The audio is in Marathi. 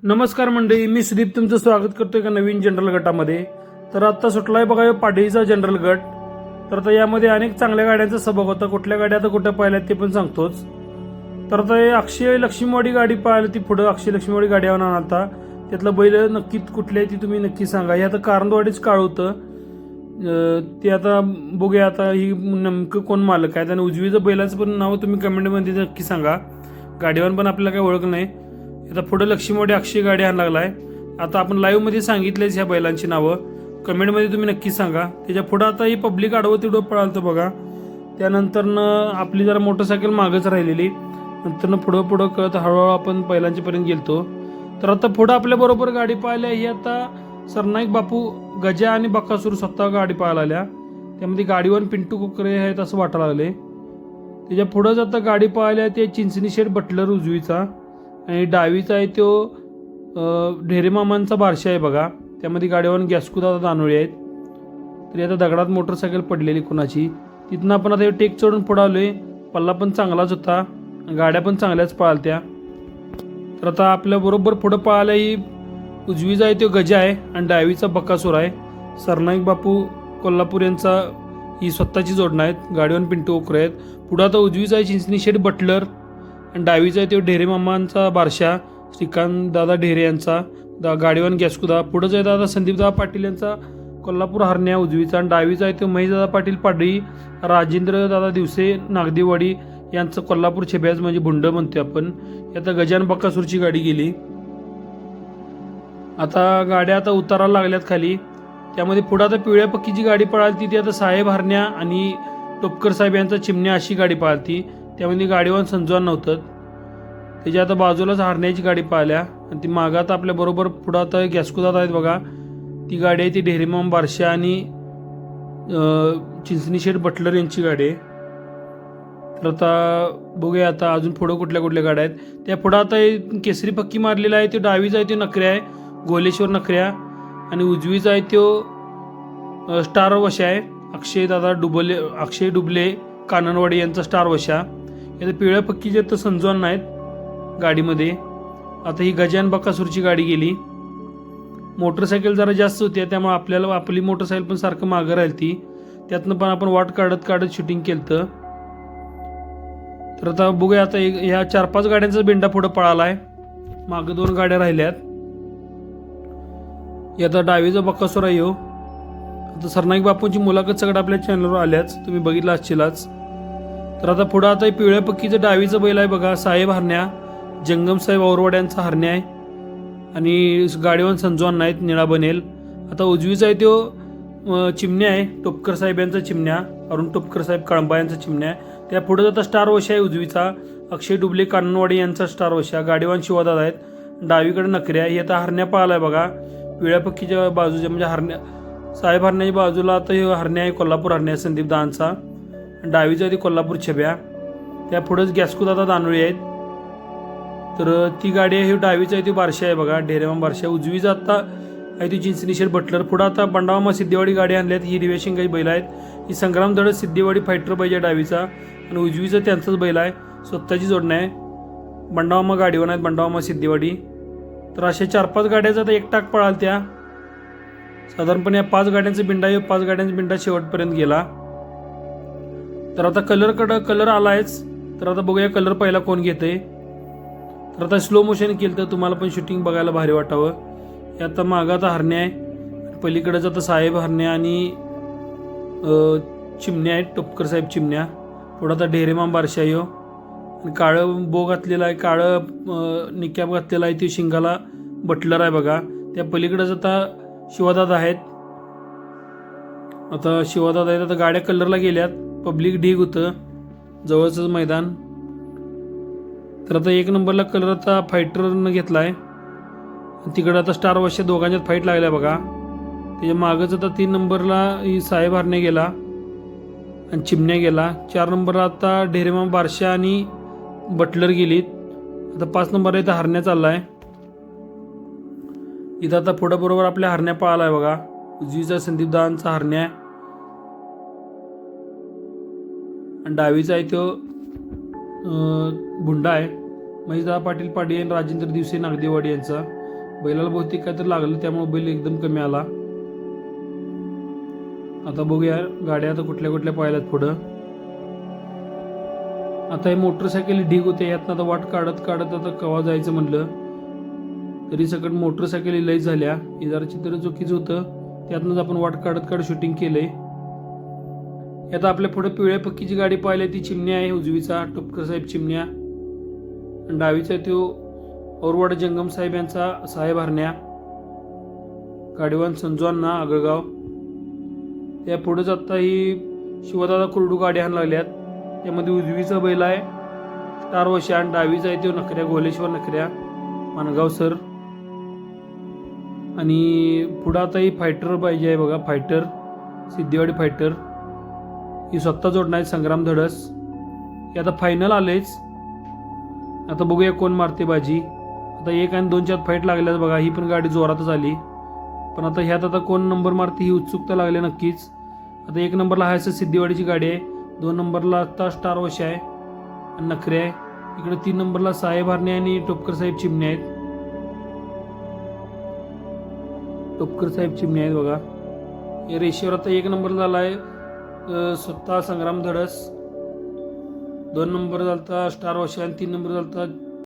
नमस्कार मंडळी, मी सुदीप तुमचं स्वागत करतोय एका नवीन जनरल गटामध्ये. तर आत्ता सुटलाय बघा पाडळीचा जनरल गट. तर आता यामध्ये अनेक चांगल्या गाड्यांचा सहभाग होता. कुठल्या गाड्या आता कुठं पाहिल्यात ते पण सांगतोच. तर आता हे अक्षय लक्ष्मीवाडी गाडी पाहिली, ती पुढं अक्षय लक्ष्मीवाडी गाडी आणून आणता. त्यातलं बैल नक्की कुठली आहे ती तुम्ही नक्की सांगा. हे आता कारंदवाडीच काळ होतं ते. आता बघूया आता ही नेमकं कोण मालक आहे आणि उजवीचं बैलाचं पण नाव तुम्ही कमेंटमध्ये नक्की सांगा. गाडीवर पण आपल्याला काही ओळख नाही. आता पुढे लक्ष्मीवाडी अक्षय गाडी आणायला लागलाय. आता आपण लाईव्ह मध्ये सांगितलेच ह्या बैलांची नावं, कमेंटमध्ये तुम्ही नक्की सांगा. त्याच्या पुढे आता ही पब्लिक आडवं तिडवं पळालतं बघा. त्यानंतरनं आपली जरा मोटरसायकल मागच राहिलेली. नंतरनं पुढं कळत हळूहळू आपण बैलांच्यापर्यंत गेलतो. तर आता पुढं आपल्या बरोबर गाडी पाहिल्या ही आता सरनाईक बापू, गजा आणि बकासूर स्वतः गाडी पाहायला आल्या. त्यामध्ये गाडीवर पिंटू कोकरे आहेत असं वाटायला लागले. त्याच्या पुढंच आता गाडी पाहिल्या ते चिंचणी शेठ बटलर उजवीचा आणि डावीचा आहे तो ढेरेमामांचा बारशा आहे बघा. त्यामध्ये गाडीवर गॅसकुदा दानोळी आहेत. तरी आता दगडात मोटरसायकल पडलेली कुणाची. तिथनं आपण आता टेक चढून पुढे आलोय. पल्ला पण चांगलाच होता, गाड्या पण चांगल्याच पळालत्या. तर आता आपल्या बरोबर पुढं पळायला ही उजवीचा आहे तो गजा आहे आणि डावीचा बकासूर आहे. सरनाईक बापू कोल्हापूर यांचा ही स्वतःची जोडणं आहेत. गाडीवर पिंटू ओकरे आहेत. पुढं आता उजवीचा आहे चिंचणी शेठ बटलर आणि डावीचा आहे तो ढेरेमामांचा बारशा श्रीकांत दादा ढेरे यांचा गाडीवान गॅसकुदा. पुढंच आहे दादा संदीपदादा पाटील यांचा कोल्हापूर हरण्या उजवीचा आणि डावीचा आहे तो महेशदादा पाटील पाडळी, राजेंद्र दादा दिवसे नागदेवाडी यांचं कोल्हापूर छेब्याज म्हणजे भुंड म्हणतोय आपण. आता गजान बक्कासूरची गाडी गेली. आता गाड्या आता उतारायला लागल्यात खाली. त्यामध्ये पुढं आता पिवळ्या पक्कीची गाडी पळालती ती आता साहेब हरण्या आणि टोपकर साहेब यांचा चिमण्या अशी गाडी पळालती. त्यामध्ये गाडीवान संजवान नव्हतं. त्याच्या आता बाजूलाच हरण्याची गाडी पाहिल्या आणि ती मागं आता आपल्या बरोबर पुढं आता गॅसकुदात आहेत बघा. ती गाडी आहे ती ढेरेमाम बारशा आणि चिंचणी शेठ बटलर यांची गाडी आहे. तर आता बघूया आता अजून पुढं कुठल्या कुठल्या गाड्या आहेत. त्या पुढं आता केसरी पक्की मारलेला आहे तो डावीचा आहे तो नखऱ्या आहे गोलेश्वर नखऱ्या आणि उजवीचा आहे तो स्टार वशा आहे अक्षय डुबले काननवाडी यांचा स्टार वशा. यात पिवळ्या पक्कीचे तर संजवान नाहीत गाडीमध्ये. आता ही गजान बकासूरची गाडी गेली. मोटरसायकल जरा जास्त होती त्यामुळे आपल्याला आपली मोटरसायकल पण सारखं मागं राहिली ती. त्यातनं पण आपण वाट काढत शूटिंग केलं. तर आता बघूया आता ह्या 4-5 गाड्यांचा बेंडा पुढं पळाला आहे. मागं 2 गाड्या राहिल्यात. आता डावीचा बकासूर आहे. आता सरनाईक बापूंची मुलाखत सगळं आपल्या चॅनलवर आल्याच, तुम्ही बघितलं असशीलच. तर आता पुढं आता पिवळ्या पक्कीचं डावीचं बैल आहे बघा साहेब हरण्या, जंगम साहेब औरवाड्यांचा हरण्या आहे आणि गाडीवान संजवान नाहीत निळा बनेल. आता उजवीचा आहे तो चिमण्या आहे टोपकर साहेब यांचा चिमण्या, अरुण टोपकर साहेब कळंबा यांचा चिमण्या. त्या पुढे आता स्टार वशा आहे उजवीचा अक्षय डुबले काननवाडी यांचा स्टार वशा. गाडीवान शिवादाद आहेत. डावीकडे नखऱ्या. ही आता हरण्या पाळाला आहे बघा पिवळ्या पक्कीच्या बाजूच्या म्हणजे हरण्या साहेब हरण्याच्या बाजूला आता हे हरण्या आहे कोल्हापूर हरण्या संदीप दादांचा. डावीचा ती कोल्हापूर छब्या. त्या पुढेच गॅसकुदादा दानोळी आहेत. तर ती गाडी आहे ही डावीचा आहे ती बारशा आहे बघा ढेरेमाम बारशा. उजवीचा आता आहे ती चिंचणी शेठ बटलर. पुढं आता बंडावामा सिद्धेवाडी गाडी आणल्यात. ही रिवेशिंगाची बैल आहेत. ही संग्राम धडक सिद्धेवाडी फायटर पाहिजे डावीचा आणि उजवीचा त्यांचाच बैल आहे. स्वतःची जोडणं आहे. बंडावामा गाडीवर आहेत बंडावामा सिद्धेवाडी. तर अशा 4-5 गाड्याचा आता एक टाक पळाल त्या. साधारणपणे या 5 गाड्यांचा बिंडा 5 गाड्यांचा बिंडा शेवटपर्यंत गेला. तर आता कलर आलायच. तर आता बघूया कलर पहिला कोण घेतंय. तर आता स्लो मोशन केलं तर तुम्हाला पण शूटिंग बघायला भारी वाटावं. हे आता मागं आता हरण्या आहे, पलीकडेच आता साहेब हरण्या आणि चिमण्या आहेत टोपकर साहेब चिमण्या. पुढं आता ढेरेमाम बारशा आहे आणि काळं बो घातलेला आहे, काळं निक्याब घातलेला आहे. ती शिंगाला बटलर आहे बघा. त्या पलीकडेच आता शिवादादा आहेत. आता शिवादादा आहेत. आता गाड्या कलरला गेल्यात. पब्लिक ढीग होतं जवळचंच मैदान. तर आता 1 नंबरला कलर आता फायटरनं घेतला आहे. तिकडं आता स्टार वशा दोघांच्यात फाईट लागल्या बघा. त्याच्या मागंच आता 3 नंबरला ही साहेब हरण्या गेला आणि चिमण्या गेला. 4 नंबरला आता ढेरेमाम बारशा आणि बटलर गेलीत. आता 5 नंबरला इथं हरण्या चालला आहे. इथं आता पुढं बरोबर आपल्या हरण्या पळाला आहे बघा. उजवीचा संदीप दादांचा हरण्या आणि डावीचा आहे तो भुंडा आहे महेशदादा पाटील पाडी आणि राजेंद्र दिवसे नागदेवाडी यांचा. बैलाला बहुतेक काहीतरी लागलं त्यामुळे बैल एकदम कमी आला. आता बघूया गाड्या आता कुठल्या कुठल्या पाहिल्यात पुढं. आता हे मोटरसायकल ढीग होते यातनं आता वाट काढत काढत आता कवा जायचं म्हणलं तरी सगळं मोटरसायकली लई झाल्या. हे जरा चित्र चुकीचं होतं त्यातनंच आपण वाट काढत काढत शूटिंग केलंय. आता आपल्या पुढे पिवळ्या पक्कीची गाडी पाहिली ती चिमण्या आहे उजवीचा टोपकर साहेब चिमण्या आणि डावीचा तो औरवाड जंगम साहेब यांचा साहेब हरण्या गाडीवान संजोअण्णा आगळगाव. त्या पुढेच आता ही शिवदादा कुरडू गाडी आणायला लागल्यात. त्यामध्ये उजवीचा बैल आहे स्टार वशा आणि डावीचा आहे तो नखऱ्या गोलेश्वर नखऱ्या मानगाव सर. आणि पुढं आता ही फायटर पाहिजे आहे बघा फायटर सिद्धीवाडी फायटर ही स्वतः जोडणार आहे संग्राम धडस. हे आता फायनल आलेच. आता बघूया कोण मारते बाजी. आता 1 आणि 2च्या फाईट लागल्यात बघा. ही पण गाडी जोरातच आली पण आता ह्यात आता कोण नंबर मारते ही उत्सुकता लागली नक्कीच. आता 1 नंबरला आहे सिद्धीवाडीची गाडी आहे. 2 नंबरला आता स्टार वशा आहे आणि नखरे आहे. इकडे 3 नंबरला साहेब हरणे आणि टोपकर साहेब चिमणे आहेत. टोपकर साहेब चिमणे आहेत बघा. या रेषेवर आता 1 नंबर झाला आहे स्वतः संग्राम धडस. 2 नंबर झालता स्टार वशा आणि 3 नंबर झालता